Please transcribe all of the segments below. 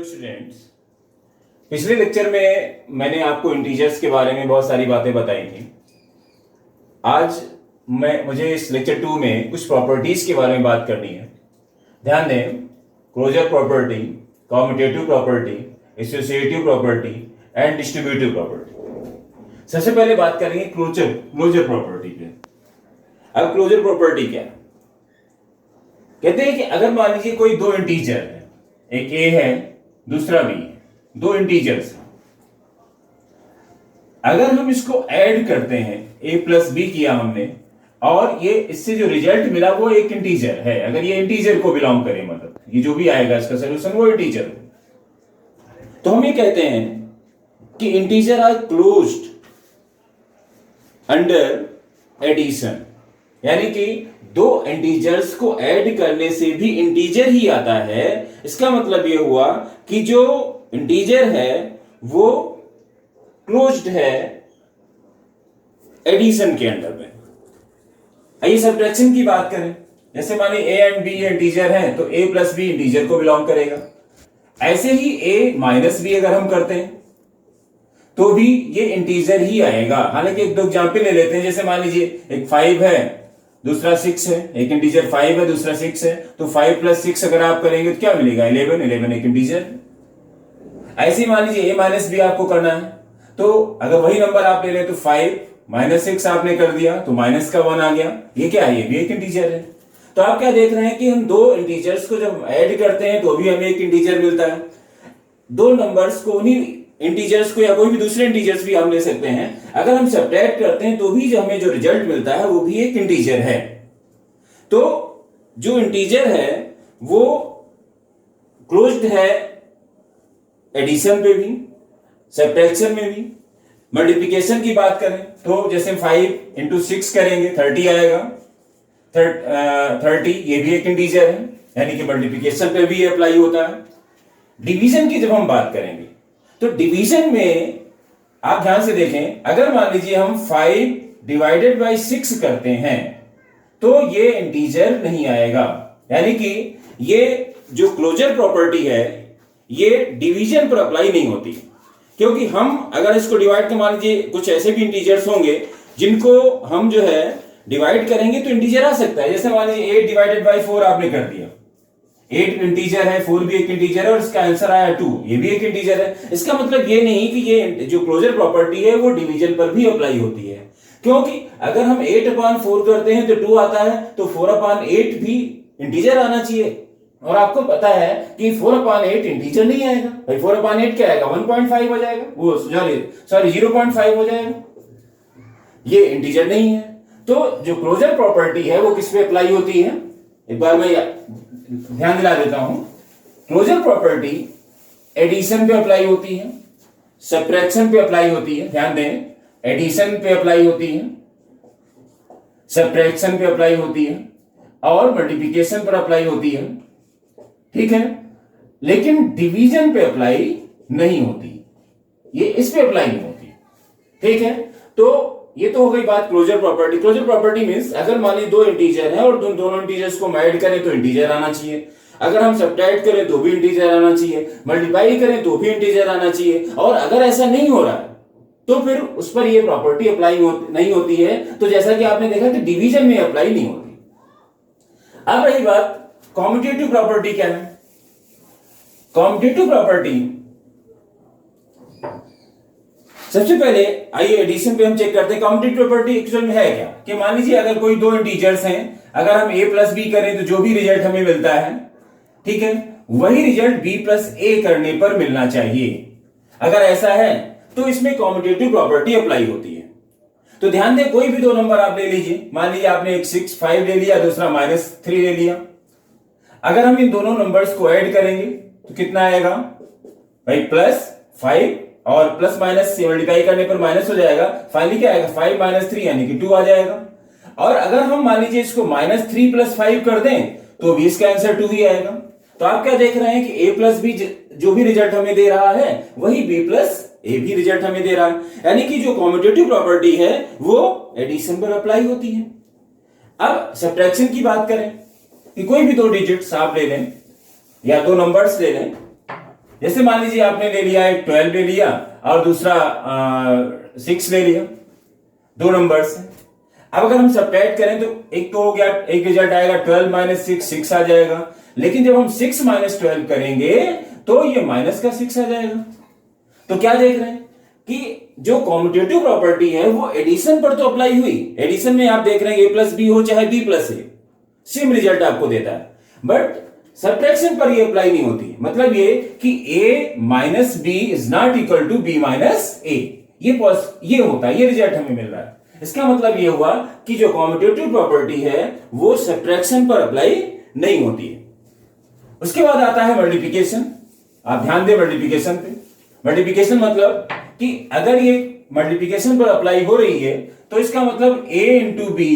Students, पिछले lecture में मैंने आपको इंटीजर्स के बारे में बहुत सारी बातें बताई थी। आज मुझे इस लेक्चर 2 में कुछ प्रॉपर्टीज के बारे में बात करनी है। ध्यान दें, closure property, commutative property, associative property and distributive property. सबसे पहले बात करेंगे क्लोजर प्रॉपर्टी पे। अब क्लोजर प्रॉपर्टी क्या है? कहते हैं कि अगर मान लीजिए कोई दो इंटीजर है, एक ए है दूसरा बी है, दो इंटीजर्स हैं। अगर हम इसको ऐड करते हैं, ए प्लस बी किया हमने, और ये इससे जो रिजल्ट मिला वो एक इंटीजर है। अगर ये इंटीजर को बिलोंग करे, मतलब ये जो भी आएगा इसका सोल्यूशन वो इंटीजर है, तो हम ये कहते हैं कि integer are closed under addition. यानी कि दो इंटीजर्स को ऐड करने से भी इंटीजर ही आता है। इसका मतलब यह हुआ कि जो इंटीजर है वो क्लोज्ड है एडिशन के अंडर में। आइए सब्ट्रैक्शन की बात करें। जैसे मानिए ए एंड बी इंटीजर हैं, तो ए प्लस बी इंटीजर को बिलोंग करेगा। ऐसे ही ए माइनस बी अगर हम करते हैं तो भी ये इंटीजर ही आएगा। हालांकि एक दो एग्जाम्पल ले लेते हैं। जैसे मान लीजिए एक 5 है दूसरा 6 है, एक इंटीजर 5 है दूसरा 6 है, तो 5 प्लस 6 अगर आप करेंगे तो क्या मिलेगा? 11 एक इंटीजर। ऐसे ही मान लीजिए ए माइनस बी आपको करना है, तो अगर वही नंबर आप ले लें तो 5 माइनस 6 आपने कर दिया तो माइनस का 1 आ गया। ये क्या है? ये भी एक इंटीजर है। तो आप क्या देख रहे हैं कि हम दो इंटीजर्स को जब ऐड करते हैं तो भी हमें एक इंटीजर मिलता है। दो नंबर्स को, उन्हीं इंटीजर्स को या कोई भी दूसरे इंटीजर्स भी हम ले सकते हैं, अगर हम सब्ट्रैक्ट करते हैं तो भी जो हमें जो रिजल्ट मिलता है वो भी एक इंटीजर है। तो जो इंटीजर है वो क्लोज्ड है एडिशन पे भी, सब्ट्रैक्शन में भी। मल्टीप्लिकेशन की बात करें तो जैसे 5 इंटू 6 करेंगे 30 आएगा। 30 ये भी एक इंटीजर है, यानी कि मल्टीप्लिकेशन पे भी अप्लाई होता है। डिवीजन की जब हम बात करेंगे तो डिवीजन में आप ध्यान से देखें, अगर मान लीजिए हम 5 डिवाइडेड बाई 6 करते हैं तो ये इंटीजर नहीं आएगा। यानी कि ये जो क्लोजर प्रॉपर्टी है ये डिवीजन पर अप्लाई नहीं होती, क्योंकि हम अगर इसको डिवाइड कर, मान लीजिए कुछ ऐसे भी इंटीजर्स होंगे जिनको हम जो है डिवाइड करेंगे तो इंटीजर आ सकता है। जैसे मान लीजिए 8 डिवाइडेड बाई 4 आपने कर दिया, 8 इंटीजर है, 4 भी एक इंटीजर है, और इसका आंसर आया 2, ये भी एक इंटीजर है। इसका मतलब ये नहीं कि ये जो क्लोजर प्रॉपर्टी है वो डिवीजन पर भी अप्लाई होती है, क्योंकि अगर हम 8/4 करते हैं तो 2 आता है, तो 4/8 भी इंटीजर आना चाहिए। और आपको पता है कि 4/8 इंटीजर नहीं आएगा भाई। 4/8 क्या आएगा? 1.5 हो जाएगा, वो सॉरी 0.5 हो जाएगा, ये इंटीजर नहीं है। तो जो क्लोजर प्रॉपर्टी है वो किस पे अप्लाई होती है? एक बार मैं ध्यान दिला देता हूं। क्लोजर प्रॉपर्टी एडिशन पे अप्लाई होती है, सब्ट्रैक्शन पे अप्लाई होती है। ध्यान दें, एडिशन पे अप्लाई होती है, सब्ट्रैक्शन पे अप्लाई होती है, और मल्टीप्लिकेशन पर अप्लाई होती है। ठीक है, लेकिन डिवीजन पे अप्लाई नहीं होती, ये इस पे अप्लाई नहीं होती। ठीक है, तो ये तो हो गई बात closure property. Closure property means अगर मान लीजिए दो इंटीजर है और दोनों इंटीजर्स को ऐड करें तो इंटीजर आना चाहिए, अगर हम सब्ट्रैक्ट करें तो भी इंटीजर आना चाहिए, मल्टीप्लाई करें तो भी इंटीजर आना चाहिए। और अगर ऐसा नहीं हो रहा है तो फिर उस पर ये प्रॉपर्टी अप्लाई नहीं होती है। तो जैसा कि आपने देखा कि डिवीजन में अप्लाई नहीं होती। अब रही बात कॉम्यूटेटिव प्रॉपर्टी क्या है? कॉम्यूटेटिव प्रॉपर्टी, सबसे पहले आइए एडिशन पे हम चेक करते हैं कॉम्यूटेटिव प्रॉपर्टी एक्चुअल में है क्या। कि मान लीजिए अगर कोई दो इंटीजर्स हैं, अगर हम a प्लस बी करें तो जो भी रिजल्ट हमें मिलता है, ठीक है, वही रिजल्ट b प्लस ए करने पर मिलना चाहिए। अगर ऐसा है तो इसमें कॉम्यूटेटिव प्रॉपर्टी अप्लाई होती है। तो ध्यान दें, कोई भी दो नंबर आप ले लीजिए, मान लीजिए आपने एक 6/5 ले लिया, दूसरा -3 ले लिया। अगर हम इन दोनों नंबर्स को ऐड करेंगे तो कितना आएगा भाई? +5, और प्लस माइनस से मल्टीप्लाई करने पर माइनस हो जाएगा। फाइनली क्या आएगा? 5 - 3 यानी कि 2 आ जाएगा। और अगर हम मान लीजिए इसको -3 + 5 कर दें तो भी इसका आंसर 2 ही आएगा। तो आप क्या देख रहे हैं कि a प्लस बी जो भी रिजल्ट हमें दे रहा है वही b प्लस ए भी रिजल्ट हमें दे रहा है। यानी कि जो कॉम्यूटेटिव प्रॉपर्टी है वो एडिशन पर अप्लाई होती है। अब सब्ट्रैक्शन की बात करें कि कोई भी दो डिजिट्स आप ले लें या दो नंबर्स ले लें, जैसे मान लीजिए आपने ले लिया, एक 12 ले लिया और दूसरा 6 ले लिया, दो नंबर्स हैं। अब अगर हम सब्ट्रैक्ट करें तो एक तो हो गया, एक रिजल्ट आएगा 12 माइनस 6, 6 आ जाएगा। लेकिन जब हम 6 माइनस 12 करेंगे तो ये माइनस का 6 आ जाएगा। तो क्या देख रहे हैं कि जो कॉम्यूटेटिव प्रॉपर्टी है वो एडिशन पर तो अप्लाई हुई। एडिशन में आप देख रहे हैं a प्लस बी हो चाहे b प्लस ए, सेम रिजल्ट आपको देता है। बट सब्ट्रैक्शन पर ये अप्लाई नहीं होती। मतलब ये कि a minus b is not equal to b minus a, ये होता है, ये रिजल्ट हमें मिल रहा है। इसका मतलब ये हुआ कि जो कॉम्यूटेटिव प्रॉपर्टी है वो सब्ट्रैक्शन पर अप्लाई नहीं होती है। उसके बाद आता है मल्टीप्लिकेशन। आप ध्यान दें मल्टीप्लिकेशन पे। मल्टीप्लिकेशन मतलब कि अगर ये मल्टीप्लिकेशन पर अप्लाई हो रही है तो इसका मतलब a इंटू बी,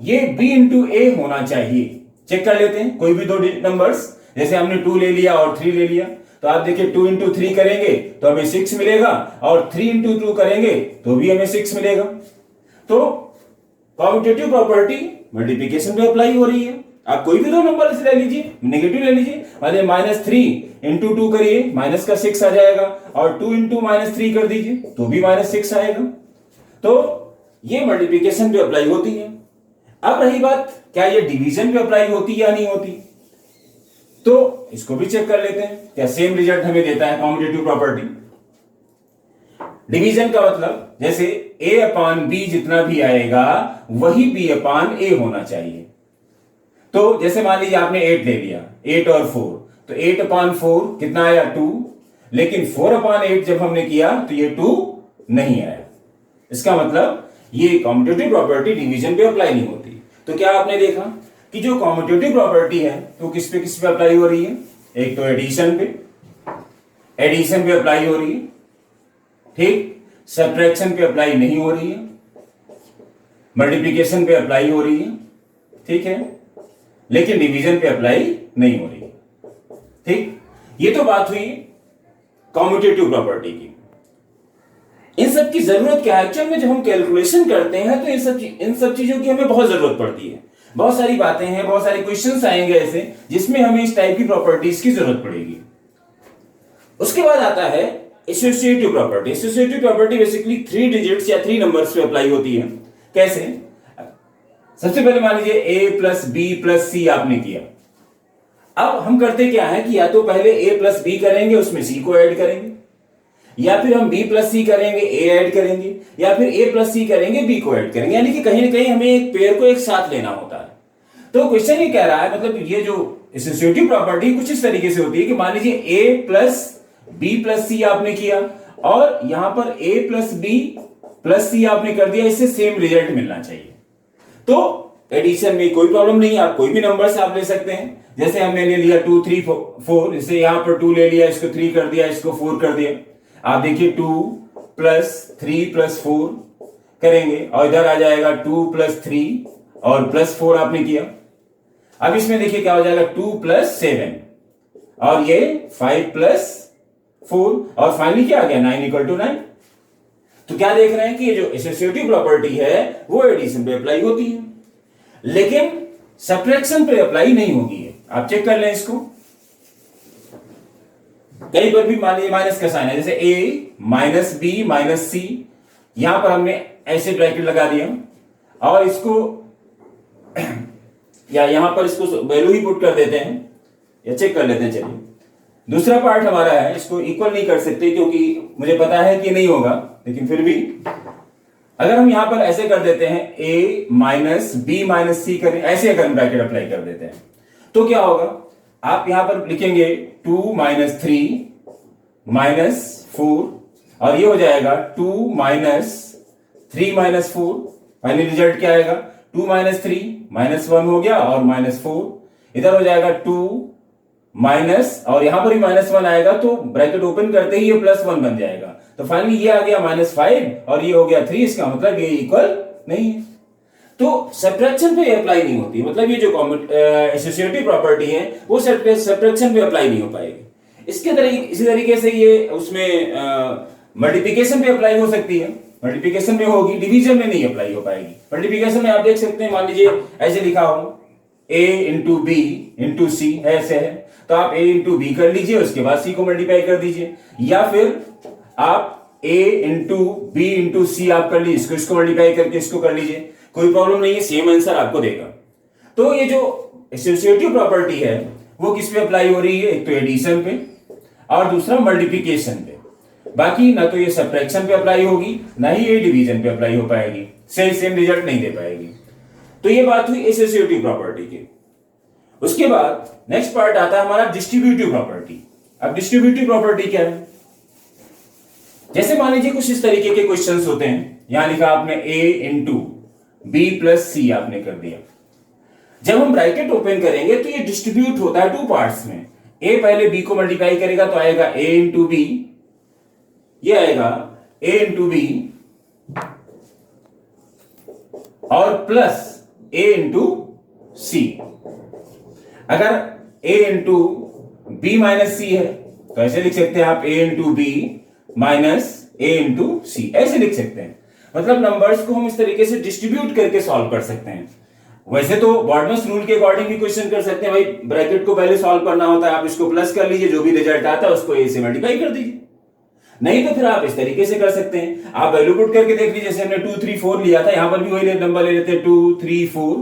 ये b इंटू ए होना चाहिए। चेक कर लेते हैं कोई भी दो नंबर्स, जैसे हमने 2 ले लिया और 3 ले लिया, तो आप देखिए 2 इंटू 3 करेंगे तो हमें 6 मिलेगा और 3 इंटू 2 करेंगे तो भी हमें 6 मिलेगा। तो कॉम्यूटेटिव प्रॉपर्टी मल्टीप्लिकेशन पे अप्लाई हो रही है। आप कोई भी दो नंबर ले लीजिए, नेगेटिव ले लीजिए, मतलब माइनस 3 इंटू 2 करिए, माइनस का 6 आ जाएगा, और 2 इंटू माइनस 3 कर दीजिए तो भी माइनस 6 आएगा। तो ये मल्टीप्लिकेशन पे अप्लाई होती है। अब रही बात, क्या ये डिवीजन पे अप्लाई होती या नहीं होती, तो इसको भी चेक कर लेते हैं। क्या सेम रिजल्ट हमें देता है कॉम्यूटेटिव प्रॉपर्टी। डिवीजन का मतलब जैसे a अपान b जितना भी आएगा वही b अपान a होना चाहिए। तो जैसे मान लीजिए आपने 8 ले लिया, 8 और 4, तो 8 अपान 4 कितना आया 2, लेकिन 4 अपान 8 जब हमने किया तो ये 2 नहीं आया। इसका मतलब ये कॉम्यूटेटिव प्रॉपर्टी डिवीजन पे अप्लाई नहीं होती। तो क्या आपने देखा कि जो कॉम्यूटेटिव प्रॉपर्टी है तो किस पे अप्लाई हो रही है, एक तो एडिशन पे अप्लाई हो रही है, ठीक, सब्ट्रैक्शन पे अप्लाई नहीं हो रही है, मल्टीप्लिकेशन पे अप्लाई हो रही है, ठीक है, लेकिन डिवीजन पे अप्लाई नहीं हो रही है। ठीक, ये तो बात हुई कॉम्यूटेटिव प्रॉपर्टी की। इन सब की जरूरत क्या है एक्चुअल में, जब हम कैलकुलेशन करते हैं तो इन सब चीजों की हमें बहुत जरूरत पड़ती है। बहुत सारी बातें हैं, बहुत सारे क्वेश्चंस आएंगे ऐसे जिसमें हमें इस टाइप की प्रॉपर्टीज की जरूरत पड़ेगी। उसके बाद आता है associative property. Associative property basically 3 digits या 3 नंबर्स पे अप्लाई होती है। कैसे? सबसे पहले मान लीजिए a प्लस बी प्लस सी आपने किया। अब हम करते क्या है कि या तो पहले a प्लस बी करेंगे, उसमें c को ऐड करेंगे, या फिर हम b प्लस सी करेंगे, a ऐड करेंगे, या फिर a प्लस सी करेंगे, b को ऐड करेंगे। यानी कि कहीं ना कहीं हमें एक पेयर को एक साथ लेना होता है। तो क्वेश्चन ये कह रहा है, मतलब ये जो एसोसिएटिव प्रॉपर्टी कुछ इस तरीके से होती है कि मान लीजिए a प्लस बी प्लस सी आपने किया और यहां पर a प्लस बी प्लस सी आपने कर दिया, इससे सेम रिजल्ट मिलना चाहिए। तो एडिशन में कोई प्रॉब्लम नहीं है, आप कोई भी नंबर से आप ले सकते हैं। जैसे हमने ले लिया 2 3 4, इसे यहां पर 2 ले लिया, इसको 3 कर दिया, इसको 4 कर दिया। आप देखिए 2 प्लस 3 प्लस 4 करेंगे और इधर आ जाएगा 2 प्लस 3 और प्लस 4 आपने किया। अब इसमें देखिए क्या हो जाएगा 2 प्लस 7 और ये 5 प्लस 4 और फाइनली क्या आ गया 9 इक्वल टू 9। तो क्या देख रहे हैं कि ये जो एसोसिएटिव प्रॉपर्टी है वो एडिशन पे अप्लाई होती है, लेकिन सब्ट्रैक्शन पे अप्लाई नहीं होगी है। आप चेक कर लें इसको, कहीं पर भी मान लीजिए माइनस का साइन है, जैसे a माइनस बी माइनस सी, यहां पर हमने ऐसे ब्रैकेट लगा दिया और इसको या यहां पर इसको वैल्यू ही पुट कर देते हैं या चेक कर लेते हैं। चलिए दूसरा पार्ट हमारा है, इसको इक्वल नहीं कर सकते क्योंकि मुझे पता है कि नहीं होगा, लेकिन फिर भी अगर हम यहां पर ऐसे कर देते हैं a माइनस बी माइनस सी करें, ऐसे अगर हम ब्रैकेट अप्लाई कर देते हैं तो क्या होगा, आप यहां पर लिखेंगे 2 माइनस 3 माइनस 4 और ये हो जाएगा 2 माइनस 3 माइनस 4। फाइनल रिजल्ट क्या आएगा 2 माइनस 3 माइनस 1 हो गया और माइनस 4, इधर हो जाएगा 2 माइनस और यहां पर भी माइनस 1 आएगा तो ब्रैकेट ओपन करते ही ये प्लस 1 बन जाएगा। तो फाइनली ये आ गया माइनस 5 और ये हो गया 3, इसका मतलब ये इक्वल नहीं है। तो सब्ट्रैक्शन पे अप्लाई नहीं होती, मतलब ये जो एसोसिएटिव प्रॉपर्टी है वो सब्ट्रैक्शन पे अप्लाई नहीं हो पाएगी। इसी तरीके से ये उसमें मल्टीप्लिकेशन पे अप्लाई हो सकती है, मल्टीप्लिकेशन में होगी, डिवीजन में नहीं अप्लाई हो पाएगी। मल्टीप्लिकेशन में आप देख सकते हैं, मान लीजिए ऐसे लिखा हो a into B into c ऐसे है, तो आप a इंटू बी कर लीजिए, उसके बाद c को मल्टीप्लाई कर दीजिए, या फिर आप a इंटू बी इंटू सी आप कर लीजिए, इसको मल्टीप्लाई करके इसको कर लीजिए, कोई प्रॉब्लम नहीं है, सेम आंसर आपको देगा। तो ये जो एसोसिएटिव प्रॉपर्टी है वो किस पे अप्लाई हो रही है, एक तो एडिशन पे और दूसरा मल्टीप्लिकेशन पे। बाकी ना तो ये सब्ट्रैक्शन पे अप्लाई होगी, ना ही ये डिवीजन पे अप्लाई हो पाएगी, सेम रिजल्ट नहीं दे पाएगी। तो ये बात हुई एसोसिएटिव प्रॉपर्टी की। उसके बाद नेक्स्ट पार्ट आता है हमारा डिस्ट्रीब्यूटिव प्रॉपर्टी। अब डिस्ट्रीब्यूटिव प्रॉपर्टी क्या है, जैसे मान लीजिए कुछ इस तरीके के क्वेश्चंस होते हैं, यहां लिखा आपने a इंटू बी प्लस सी आपने कर दिया। जब हम ब्रैकेट ओपन करेंगे तो ये डिस्ट्रीब्यूट होता है टू पार्ट्स में, a पहले b को मल्टीप्लाई करेगा तो आएगा a इंटू बी, ये आएगा a इंटू बी और प्लस a इंटू सी। अगर a into b minus c है तो ऐसे लिख सकते हैं आप a into b minus a into c, ऐसे लिख सकते हैं। मतलब नंबर्स को हम इस तरीके से डिस्ट्रीब्यूट करके सॉल्व कर सकते हैं। वैसे तो बॉर्डमस रूल के अकॉर्डिंग भी क्वेश्चन कर सकते हैं, भाई ब्रैकेट को पहले सॉल्व करना होता है, आप इसको प्लस कर लीजिए, जो भी रिजल्ट आता है उसको a से मल्टीप्लाई कर दीजिए। नहीं तो फिर आप इस तरीके से कर सकते हैं, आप वैल्यू पुट करके देख लीजिए, जैसे हमने 2 3 4 लिया था, यहां पर भी वही नंबर ले लेते हैं 2 3 4।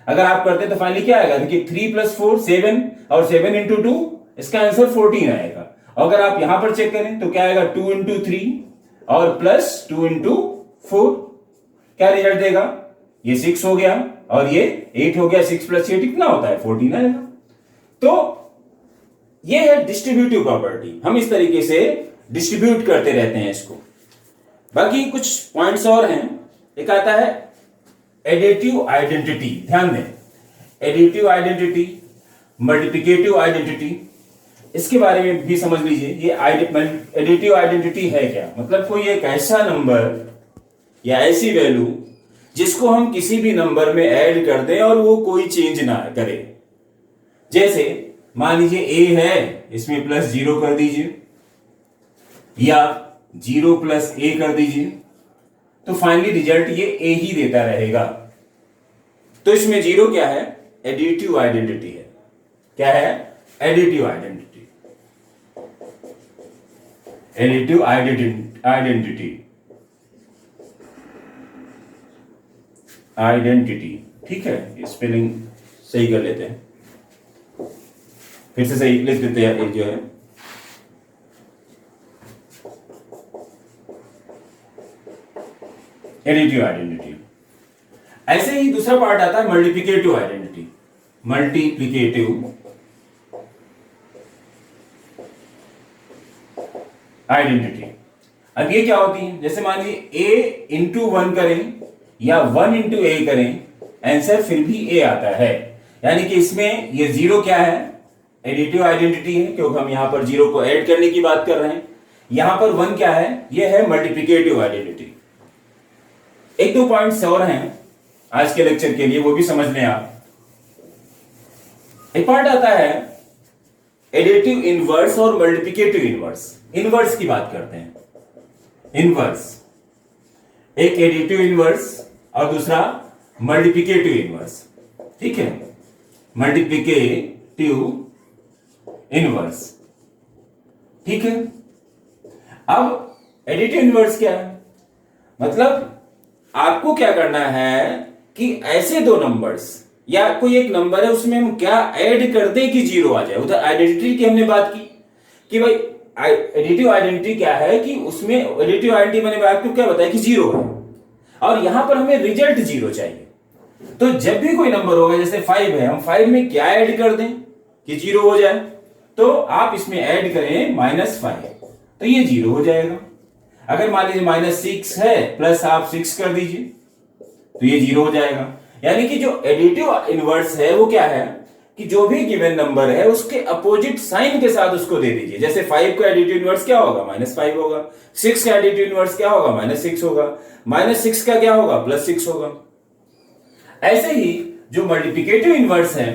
अगर आप करते तो फाइनली क्या आएगा, देखिए 3 प्लस 4 7 और 7 इंटू 2, इसका आंसर 14 आएगा। अगर आप यहां पर चेक करें तो क्या आएगा 2 इंटू 3 और प्लस 2 इंटू 4, क्या रिजल्ट देगा, ये 6 हो गया और ये 8 हो गया, 6 प्लस 8 कितना होता है 14 आएगा। तो ये है डिस्ट्रीब्यूटिव प्रॉपर्टी, हम इस तरीके से डिस्ट्रीब्यूट करते रहते हैं इसको। बाकी कुछ पॉइंट्स और हैं, एक आता है एडिटिव आइडेंटिटी, ध्यान दें, एडिटिव आइडेंटिटी, मल्टीप्लिकेटिव आइडेंटिटी, इसके बारे में भी समझ लीजिए। ये एडिटिव आइडेंटिटी है क्या, मतलब कोई एक ऐसा नंबर या ऐसी वैल्यू जिसको हम किसी भी नंबर में ऐड कर दें और वो कोई चेंज ना करे। जैसे मान लीजिए a है, इसमें प्लस 0 कर दीजिए या 0 प्लस a कर दीजिए, तो फाइनली रिजल्ट ये a ही देता रहेगा। तो इसमें 0 क्या है, एडिटिव आइडेंटिटी है। क्या है, additive identity, additive identity identity, ठीक है, स्पेलिंग सही कर लेते हैं, फिर से सही लिख देते हैं। एक जो है एडिटिव आइडेंटिटी। ऐसे ही दूसरा पार्ट आता है मल्टीप्लिकेटिव आइडेंटिटी, मल्टीप्लिकेटिव आइडेंटिटी। अब ये क्या होती है, जैसे मान लीजिए a इंटू 1 करें या 1 इंटू a करें, आंसर फिर भी a आता है। यानी कि इसमें ये 0 क्या है, एडिटिव आइडेंटिटी है, क्योंकि हम यहां पर 0 को ऐड करने की बात कर रहे हैं। यहां पर 1 क्या है, ये है मल्टीप्लिकेटिव आइडेंटिटी। एक दो पॉइंट्स और हैं आज के लेक्चर के लिए, वो भी समझ लें आप। एक पार्ट आता है एडिटिव इनवर्स और मल्टीप्लिकेटिव इनवर्स। इनवर्स की बात करते हैं, इनवर्स, एक एडिटिव इनवर्स और दूसरा मल्टीप्लिकेटिव इनवर्स, ठीक है, मल्टीप्लिकेटिव इनवर्स, ठीक है। अब एडिटिव इनवर्स क्या है, मतलब आपको क्या करना है कि ऐसे दो नंबर्स या कोई एक नंबर है उसमें हम क्या ऐड कर दें कि 0 आ जाए। उधर आइडेंटिटी की हमने बात की कि भाई एडिटिव आइडेंटिटी क्या है, कि उसमें एडिटिव आइडेंटिटी मैंने आपको क्या बताया कि 0 है और यहां पर हमें रिजल्ट 0 चाहिए। तो जब भी कोई नंबर होगा, जैसे 5 है, हम 5 में क्या ऐड कर दें कि 0 हो जाए, तो आप इसमें ऐड करें -5, तो ये 0 हो जाएगा। अगर मान लीजिए -6 है, प्लस आप 6 कर दीजिए तो ये 0 हो जाएगा। यानी कि जो एडिटिव इनवर्स है वो क्या है कि जो भी गिवन नंबर है उसके अपोजिट साइन के साथ उसको दे दीजिए। जैसे 5 का एडिटिव इनवर्स क्या होगा, -5 होगा, 6 का एडिटिव इनवर्स क्या होगा, -6 होगा, -6 का क्या होगा, +6 होगा। ऐसे ही जो मल्टीप्लिकेटिव इनवर्स है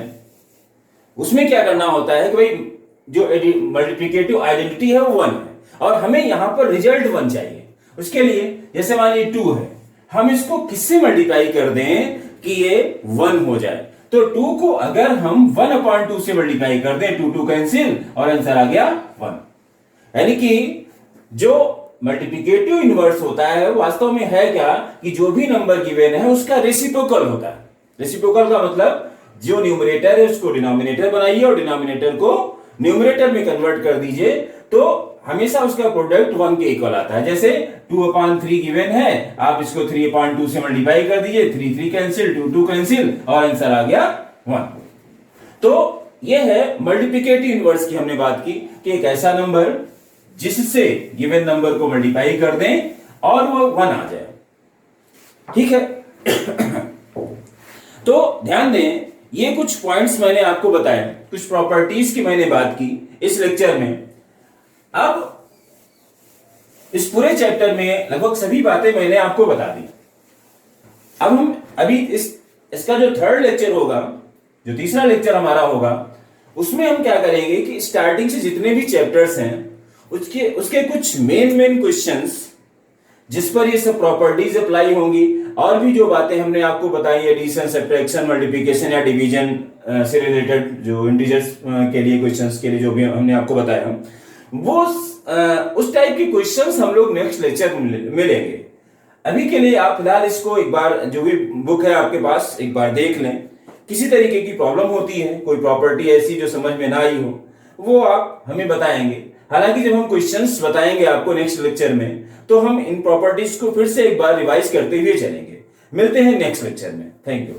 उसमें क्या करना होता है कि भाई जो मल्टीप्लिकेटिव आइडेंटिटी है वो 1 है और हमें यहां पर रिजल्ट 1 चाहिए। उसके लिए जैसे मान लीजिए 2 है, हम इसको किससे मल्टीप्लाई कर दें कि ये 1 हो जाए। तो 2 को अगर हम 1/2 से मल्टीप्लाई कर दें, 2 कैंसिल और आंसर आ गया 1। यानी कि जो मल्टीप्लिकेटिव इनवर्स होता है वास्तव में है क्या कि जो भी नंबर गिवन है उसका रेसिप्रोकल होता है। रेसिप्रोकल का मतलब जो न्यूमरेटर है उसको डिनोमिनेटर बनाइए और डिनोमिनेटर को न्यूमरेटर में कन्वर्ट कर दीजिए, तो हमेशा उसका प्रोडक्ट 1 के इक्वल आता है। जैसे 2/3 गिवन है, आप इसको 3/2 से मल्टीप्लाई कर दीजिए, 3 कैंसिल, 2 कैंसिल और आंसर आ गया 1। तो यह है मल्टीप्लिकेटिव इनवर्स की हमने बात की कि एक ऐसा नंबर जिससे गिवन नंबर को मल्टीप्लाई कर दें और वो 1 आ जाए। ठीक है। तो ध्यान दें, ये कुछ पॉइंट्स मैंने आपको बताए, कुछ प्रॉपर्टीज की मैंने बात की इस लेक्चर में। अब इस पूरे चैप्टर में लगभग सभी बातें मैंने आपको बता दी। अब हम अभी इसका जो थर्ड लेक्चर होगा, जो तीसरा लेक्चर हमारा होगा, उसमें हम क्या करेंगे कि स्टार्टिंग से जितने भी चैप्टर्स हैं उसके कुछ मेन क्वेश्चंस जिस पर ये सब प्रॉपर्टीज अप्लाई होंगी, और भी जो बातें हमने आपको बताई, एडिशन, सब्ट्रैक्शन, मल्टीप्लिकेशन या डिवीजन से रिलेटेड जो इंटीजर्स के लिए क्वेश्चंस के लिए जो भी हमने आपको बताया, वो उस टाइप के क्वेश्चंस हम लोग नेक्स्ट लेक्चर में लेंगे। अभी के लिए आप फिलहाल इसको एक बार, जो भी बुक है आपके पास, एक बार देख लें। किसी तरीके की प्रॉब्लम होती है, कोई प्रॉपर्टी ऐसी जो समझ में ना आई हो, वो आप हमें बताएंगे। हालांकि जब हम क्वेश्चंस बताएंगे आपको नेक्स्ट लेक्चर में, तो हम इन प्रॉपर्टीज को फिर से एक बार रिवाइज करते हुए चलेंगे। मिलते हैं नेक्स्ट लेक्चर में। Thank you.